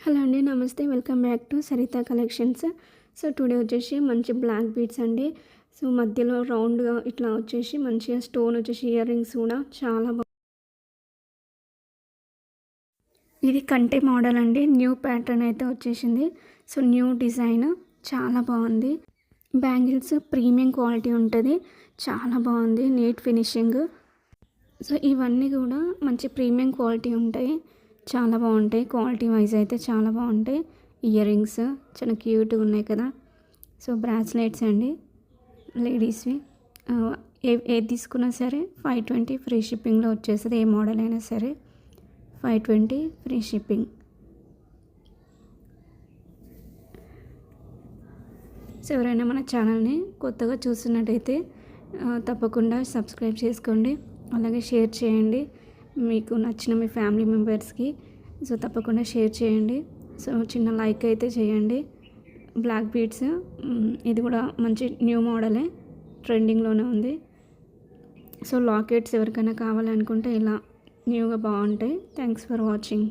Hello అండి, నమస్తే. Welcome back to Saritha collections. So today వచ్చేసి మంచి బ్లాక్ బీడ్స్ అండి. సో మధ్యలో రౌండ్గా ఇట్లా వచ్చేసి మంచిగా స్టోన్ వచ్చేసి ఇయర్ రింగ్స్ కూడా చాలా బాగుంది. ఇది కంటే మోడల్ అండి. న్యూ ప్యాటర్న్ అయితే వచ్చేసింది. సో న్యూ డిజైన్ చాలా బాగుంది. బ్యాంగిల్స్ ప్రీమియం క్వాలిటీ ఉంటుంది. చాలా బాగుంది, నీట్ ఫినిషింగ్. సో ఇవన్నీ కూడా మంచి ప్రీమియం క్వాలిటీ ఉంటాయి, చాలా బాగుంటాయి. క్వాలిటీ వైజ్ అయితే చాలా బాగుంటాయి. ఇయర్ రింగ్స్ చాలా క్యూట్గా ఉన్నాయి కదా. సో బ్రాస్లెట్స్ అండి లేడీస్వి. ఏది తీసుకున్నా సరే 520 ఫ్రీ షిప్పింగ్లో వచ్చేస్తుంది. ఏ మోడల్ అయినా సరే 520 ఫ్రీ షిప్పింగ్. సో ఎవరైనా మన ఛానల్ని కొత్తగా చూస్తున్నట్టయితే తప్పకుండా సబ్స్క్రైబ్ చేసుకోండి, అలాగే షేర్ చేయండి మీకు నచ్చిన మీ ఫ్యామిలీ మెంబర్స్కి. సో తప్పకుండా షేర్ చేయండి. సో చిన్న లైక్ అయితే చేయండి. బ్లాక్ బీడ్స్ ఇది కూడా మంచి న్యూ మోడలే, ట్రెండింగ్లోనే ఉంది. సో లాకెట్స్ ఎవరికైనా కావాలనుకుంటే ఇలా న్యూగా బాగుంటాయి. Thanks for watching.